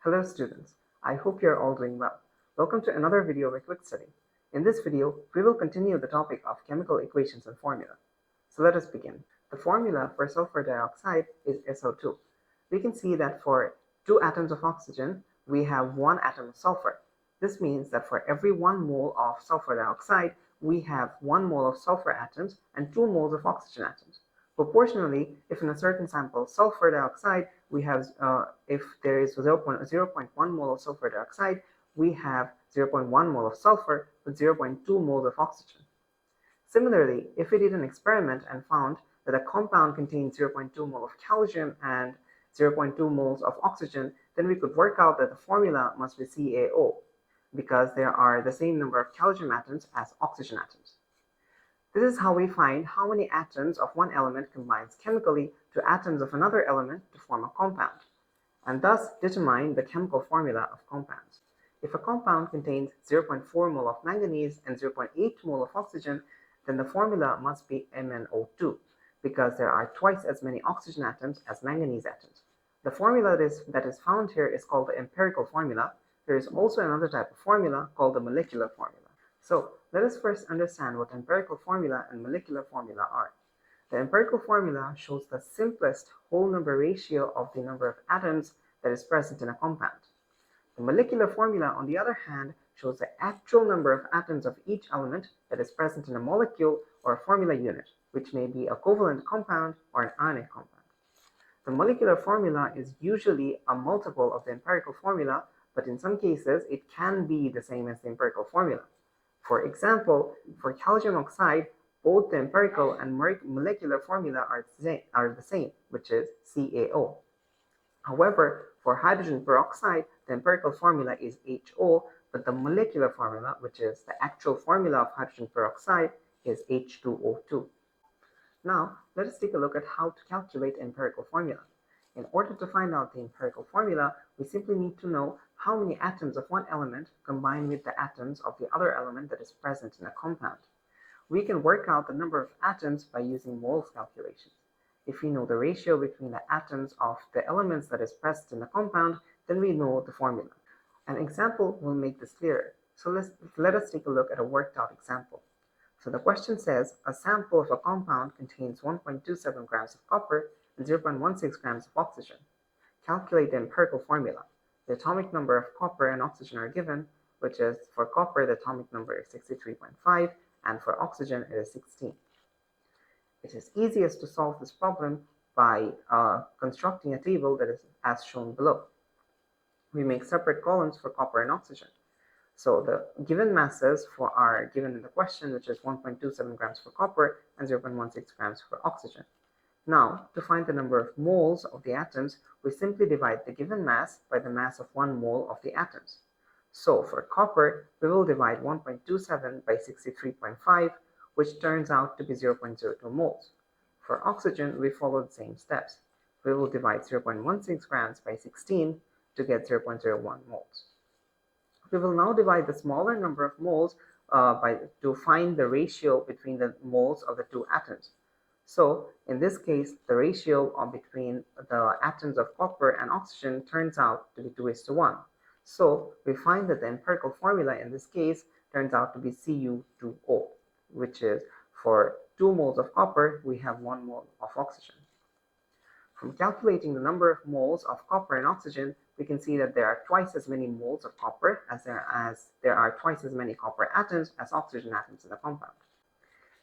Hello students, I hope you are all doing well. Welcome to another video by QuickStudy. In this video, we will continue the topic of chemical equations and formula. So let us begin. The formula for sulfur dioxide is SO2. We can see that for 2 atoms of oxygen, we have 1 atom of sulfur. This means that for every 1 mole of sulfur dioxide, we have 1 mole of sulfur atoms and 2 moles of oxygen atoms. Proportionally, if in a certain sample sulfur dioxide, we have, if there is 0.1 mole of sulfur dioxide, we have 0.1 mole of sulfur with 0.2 moles of oxygen. Similarly, if we did an experiment and found that a compound contains 0.2 mole of calcium and 0.2 moles of oxygen, then we could work out that the formula must be CaO, because there are the same number of calcium atoms as oxygen atoms. This is how we find how many atoms of one element combines chemically to atoms of another element to form a compound, and thus determine the chemical formula of compounds. If a compound contains 0.4 mole of manganese and 0.8 mole of oxygen, then the formula must be MnO2, because there are twice as many oxygen atoms as manganese atoms. The formula that is found here is called the empirical formula. There is also another type of formula called the molecular formula. So let us first understand what empirical formula and molecular formula are. The empirical formula shows the simplest whole number ratio of the number of atoms that is present in a compound. The molecular formula, on the other hand, shows the actual number of atoms of each element that is present in a molecule or a formula unit, which may be a covalent compound or an ionic compound. The molecular formula is usually a multiple of the empirical formula, but in some cases it can be the same as the empirical formula. For example, for calcium oxide, both the empirical and molecular formula are the same, which is CaO. However, for hydrogen peroxide, the empirical formula is HO, but the molecular formula, which is the actual formula of hydrogen peroxide, is H2O2. Now, let us take a look at how to calculate the empirical formula. In order to find out the empirical formula, we simply need to know how many atoms of one element combine with the atoms of the other element that is present in a compound. We can work out the number of atoms by using moles calculations. If we know the ratio between the atoms of the elements that is present in the compound, then we know the formula. An example will make this clearer. So let us take a look at a worked out example. So the question says a sample of a compound contains 1.27 grams of copper and 0.16 grams of oxygen. Calculate the empirical formula. The atomic number of copper and oxygen are given, which is for copper the atomic number is 63.5 and for oxygen it is 16. It is easiest to solve this problem by constructing a table that is as shown below. We make separate columns for copper and oxygen. So the given masses are given in the question, which is 1.27 grams for copper and 0.16 grams for oxygen. Now, to find the number of moles of the atoms, we simply divide the given mass by the mass of 1 mole of the atoms. So for copper, we will divide 1.27 by 63.5, which turns out to be 0.02 moles. For oxygen, we follow the same steps. We will divide 0.16 grams by 16 to get 0.01 moles. We will now divide the smaller number of moles to find the ratio between the moles of the 2 atoms. So in this case, the ratio between the atoms of copper and oxygen turns out to be 2:1. So we find that the empirical formula in this case turns out to be Cu2O, which is for 2 moles of copper, we have 1 mole of oxygen. From calculating the number of moles of copper and oxygen, we can see that there are twice as many moles of copper as there are twice as many copper atoms as oxygen atoms in the compound.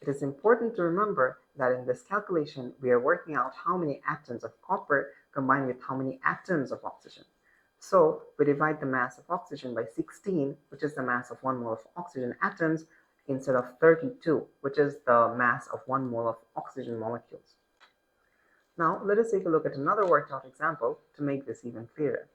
It is important to remember that in this calculation, we are working out how many atoms of copper combine with how many atoms of oxygen. So we divide the mass of oxygen by 16, which is the mass of 1 mole of oxygen atoms, instead of 32, which is the mass of 1 mole of oxygen molecules. Now, let us take a look at another worked out example to make this even clearer.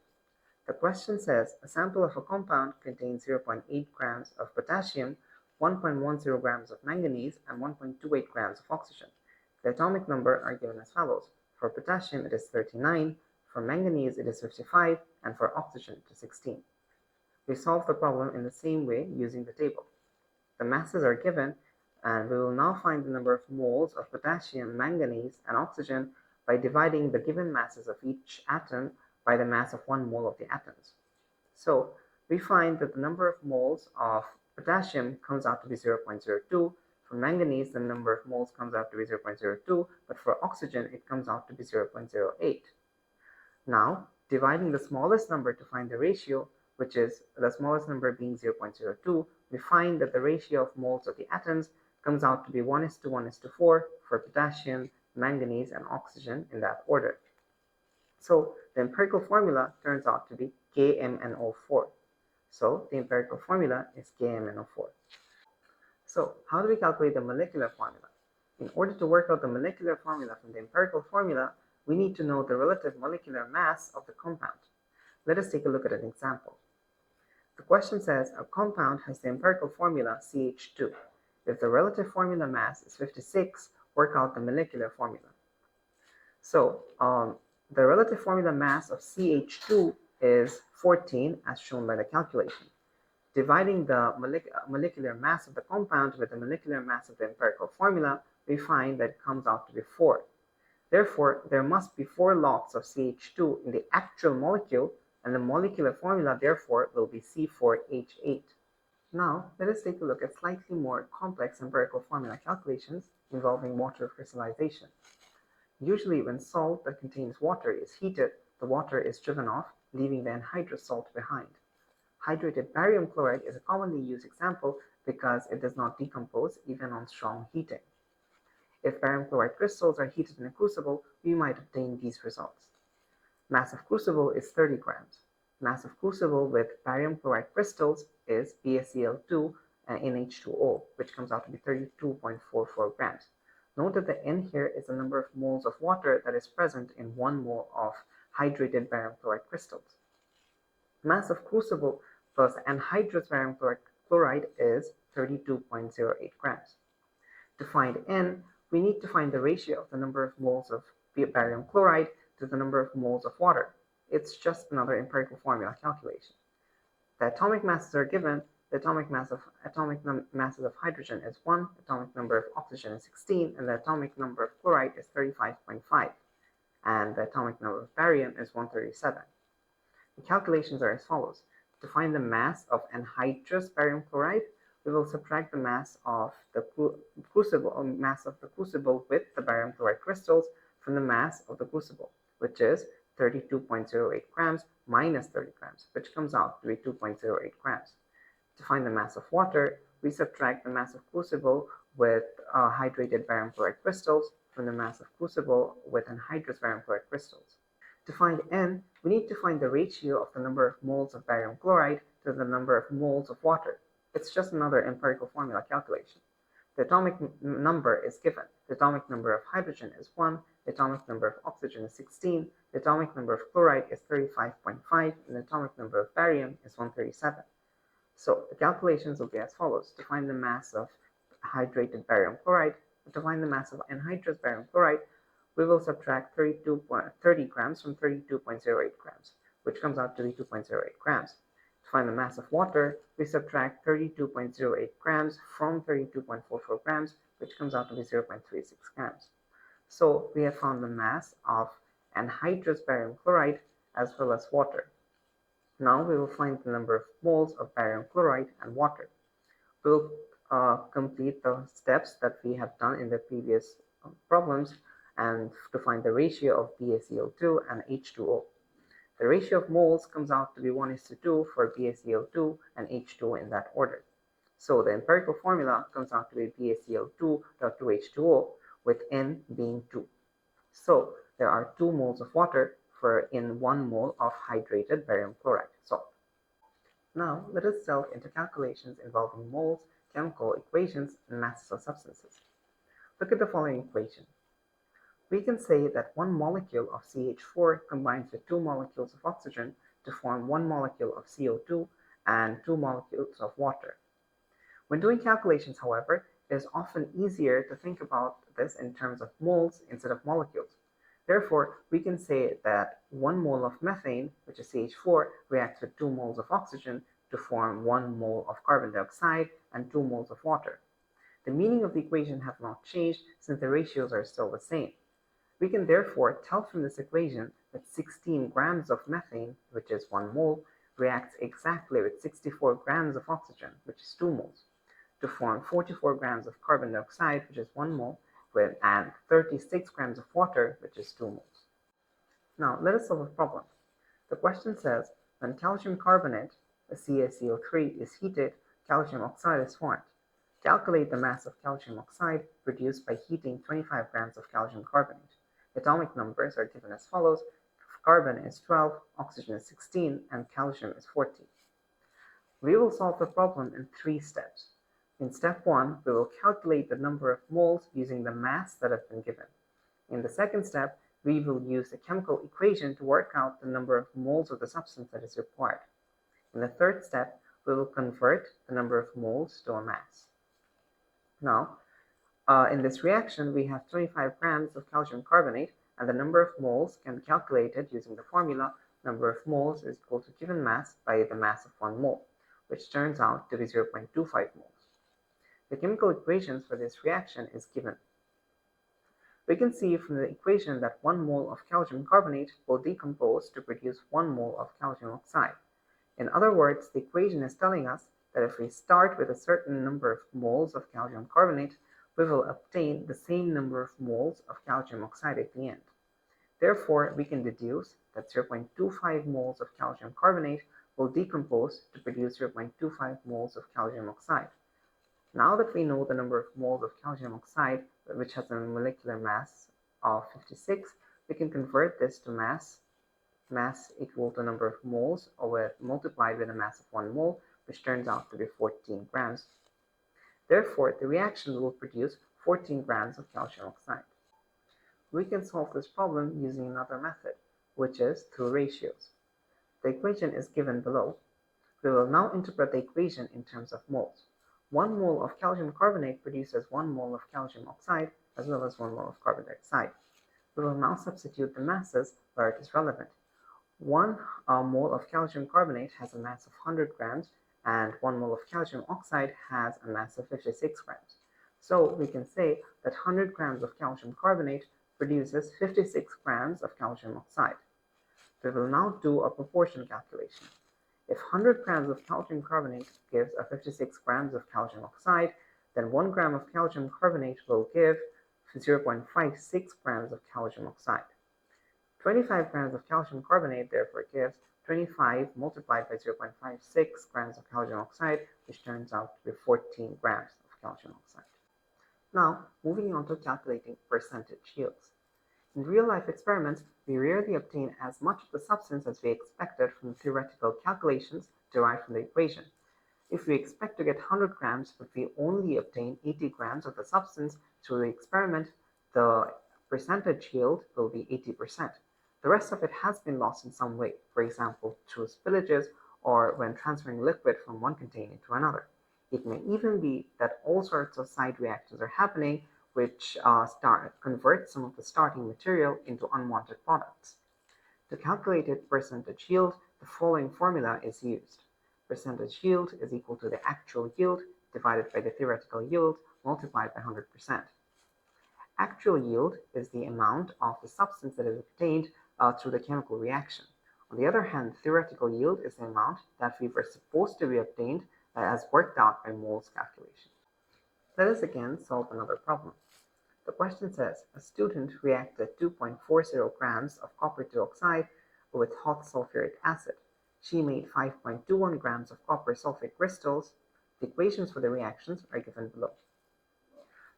The question says a sample of a compound contains 0.8 grams of potassium, 1.10 grams of manganese, and 1.28 grams of oxygen. The atomic number are given as follows. For potassium, it is 39, for manganese, it is 55, and for oxygen, it is 16. We solve the problem in the same way using the table. The masses are given, and we will now find the number of moles of potassium, manganese, and oxygen by dividing the given masses of each atom by the mass of 1 mole of the atoms. So we find that the number of moles of potassium comes out to be 0.02. For manganese, the number of moles comes out to be 0.02, but for oxygen, it comes out to be 0.08. Now, dividing the smallest number to find the ratio, which is the smallest number being 0.02, we find that the ratio of moles of the atoms comes out to be 1:1:4 for potassium, manganese, and oxygen in that order. So the empirical formula turns out to be KMnO4. So the empirical formula is KMnO4. So how do we calculate the molecular formula? In order to work out the molecular formula from the empirical formula, we need to know the relative molecular mass of the compound. Let us take a look at an example. The question says a compound has the empirical formula CH2. If the relative formula mass is 56, work out the molecular formula. So the relative formula mass of CH2 is 14 as shown by the calculation. Dividing the molecular mass of the compound with the molecular mass of the empirical formula, we find that it comes out to be 4. Therefore, there must be 4 lots of CH2 in the actual molecule, and the molecular formula therefore will be C4H8. Now, let us take a look at slightly more complex empirical formula calculations involving water crystallization. Usually when salt that contains water is heated, the water is driven off, leaving the anhydrous salt behind. Hydrated barium chloride is a commonly used example because it does not decompose even on strong heating. If barium chloride crystals are heated in a crucible, we might obtain these results. Mass of crucible is 30 grams. Mass of crucible with barium chloride crystals is BaCl2 and NH2O, which comes out to be 32.44 grams. Note that the N here is the number of moles of water that is present in 1 mole of hydrated barium chloride crystals. Mass of crucible plus anhydrous barium chloride is 32.08 grams. To find N, we need to find the ratio of the number of moles of barium chloride to the number of moles of water. It's just another empirical formula calculation. The atomic masses are given. The atomic masses of hydrogen is 1, atomic number of oxygen is 16, and the atomic number of chloride is 35.5, and the atomic number of barium is 137. The calculations are as follows. To find the mass of anhydrous barium chloride, we will subtract the mass of the crucible with the barium chloride crystals from the mass of the crucible, which is 32.08 grams minus 30 grams, which comes out to be 2.08 grams. To find the mass of water, we subtract the mass of crucible with hydrated barium chloride crystals from the mass of crucible with anhydrous barium chloride crystals. To find N, we need to find the ratio of the number of moles of barium chloride to the number of moles of water. It's just another empirical formula calculation. The atomic number is given. The atomic number of hydrogen is 1, the atomic number of oxygen is 16, the atomic number of chloride is 35.5, and the atomic number of barium is 137. So the calculations will be as follows. To find the mass of hydrated barium chloride, to find the mass of anhydrous barium chloride, we will subtract 30 grams from 32.08 grams, which comes out to be 2.08 grams. To find the mass of water, we subtract 32.08 grams from 32.44 grams, which comes out to be 0.36 grams. So we have found the mass of anhydrous barium chloride as well as water. Now we will find the number of moles of barium chloride and water. We will complete the steps that we have done in the previous problems and to find the ratio of BaCl2 and H2O. The ratio of moles comes out to be 1:2 for BaCl2 and H2O in that order. So the empirical formula comes out to be BaCl2.2H2O with N being 2. So there are 2 moles of water in 1 mole of hydrated barium chloride salt. Now let us delve into calculations involving moles, chemical equations, and masses of substances. Look at the following equation. We can say that 1 molecule of CH4 combines with 2 molecules of oxygen to form 1 molecule of CO2 and 2 molecules of water. When doing calculations, however, it is often easier to think about this in terms of moles instead of molecules. Therefore, we can say that 1 mole of methane, which is CH4, reacts with 2 moles of oxygen to form 1 mole of carbon dioxide and 2 moles of water. The meaning of the equation have not changed since the ratios are still the same. We can therefore tell from this equation with 16 grams of methane, which is 1 mole, reacts exactly with 64 grams of oxygen, which is 2 moles, to form 44 grams of carbon dioxide, which is 1 mole, and 36 grams of water, which is 2 moles. Now, let us solve a problem. The question says, when calcium carbonate, CaCO3, is heated, calcium oxide is formed. Calculate the mass of calcium oxide produced by heating 25 grams of calcium carbonate. Atomic numbers are given as follows. Carbon is 12, oxygen is 16, and calcium is 14. We will solve the problem in 3 steps. In step 1, we will calculate the number of moles using the mass that has been given. In the second step, we will use a chemical equation to work out the number of moles of the substance that is required. In the third step, we will convert the number of moles to a mass. Now, in this reaction, we have 25 grams of calcium carbonate, and the number of moles can be calculated using the formula number of moles is equal to given mass by the mass of 1 mole, which turns out to be 0.25 moles. The chemical equations for this reaction is given. We can see from the equation that 1 mole of calcium carbonate will decompose to produce 1 mole of calcium oxide. In other words, the equation is telling us that if we start with a certain number of moles of calcium carbonate, we will obtain the same number of moles of calcium oxide at the end. Therefore, we can deduce that 0.25 moles of calcium carbonate will decompose to produce 0.25 moles of calcium oxide. Now that we know the number of moles of calcium oxide, which has a molecular mass of 56, we can convert this to mass equal to number of moles multiplied with a mass of 1 mole, which turns out to be 14 grams. Therefore, the reaction will produce 14 grams of calcium oxide. We can solve this problem using another method, which is through ratios. The equation is given below. We will now interpret the equation in terms of moles. 1 mole of calcium carbonate produces 1 mole of calcium oxide as well as 1 mole of carbon dioxide. We will now substitute the masses where it is relevant. 1 mole of calcium carbonate has a mass of 100 grams and 1 mole of calcium oxide has a mass of 56 grams. So we can say that 100 grams of calcium carbonate produces 56 grams of calcium oxide. We will now do a proportion calculation. If 100 grams of calcium carbonate gives a 56 grams of calcium oxide, then 1 gram of calcium carbonate will give 0.56 grams of calcium oxide. 25 grams of calcium carbonate therefore gives 25 multiplied by 0.56 grams of calcium oxide, which turns out to be 14 grams of calcium oxide. Now, moving on to calculating percentage yields. In real-life experiments, we rarely obtain as much of the substance as we expected from theoretical calculations derived from the equation. If we expect to get 100 grams, but we only obtain 80 grams of the substance through the experiment, the percentage yield will be 80%. The rest of it has been lost in some way, for example, through spillages or when transferring liquid from one container to another. It may even be that all sorts of side reactions are happening, which convert some of the starting material into unwanted products. To calculate its percentage yield, the following formula is used. Percentage yield is equal to the actual yield divided by the theoretical yield multiplied by 100%. Actual yield is the amount of the substance that is obtained through the chemical reaction. On the other hand, theoretical yield is the amount that we were supposed to be obtained as worked out by moles calculation. Let us again solve another problem. The question says, a student reacted 2.40 grams of copper dioxide with hot sulfuric acid. She made 5.21 grams of copper sulfate crystals. The equations for the reactions are given below.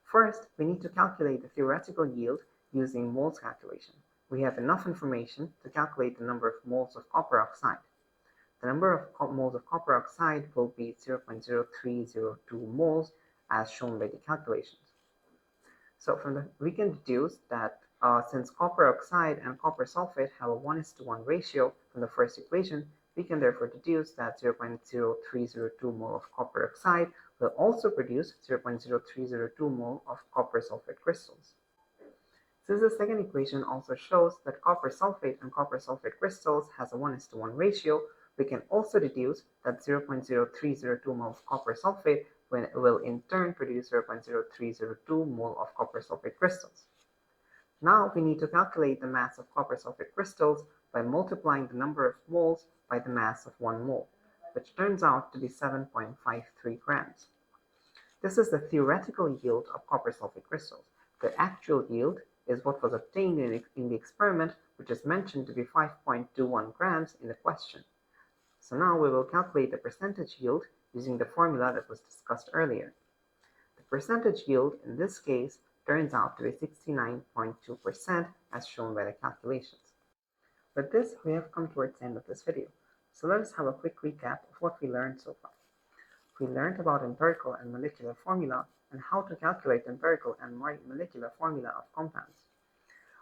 First, we need to calculate the theoretical yield using moles calculation. We have enough information to calculate the number of moles of copper oxide. The number of moles of copper oxide will be 0.0302 moles as shown by the calculations. So we can deduce that since copper oxide and copper sulfate have a 1:1 ratio from the first equation, we can therefore deduce that 0.0302 mole of copper oxide will also produce 0.0302 mole of copper sulfate crystals. Since the second equation also shows that copper sulfate and copper sulfate crystals has a 1:1 ratio, we can also deduce that 0.0302 mole of copper sulfate will in turn produce 0.0302 mole of copper sulfate crystals. Now we need to calculate the mass of copper sulfate crystals by multiplying the number of moles by the mass of 1 mole, which turns out to be 7.53 grams. This is the theoretical yield of copper sulfate crystals. The actual yield is what was obtained in the experiment, which is mentioned to be 5.21 grams in the question. So now we will calculate the percentage yield using the formula that was discussed earlier. The percentage yield in this case turns out to be 69.2% as shown by the calculations. With this, we have come towards the end of this video. So let us have a quick recap of what we learned so far. We learned about empirical and molecular formula and how to calculate empirical and molecular formula of compounds.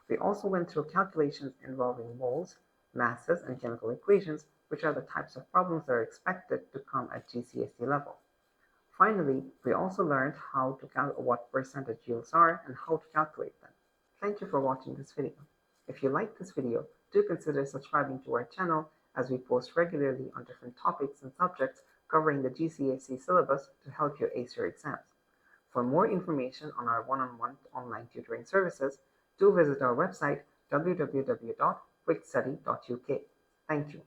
We also went through calculations involving moles, masses, and chemical equations, which are the types of problems that are expected to come at GCSE level. Finally, we also learned what percentage yields are and how to calculate them. Thank you for watching this video. If you like this video, do consider subscribing to our channel as we post regularly on different topics and subjects covering the GCSE syllabus to help you ace your exams. For more information on our one-on-one online tutoring services, do visit our website www.quickstudy.uk. Thank you.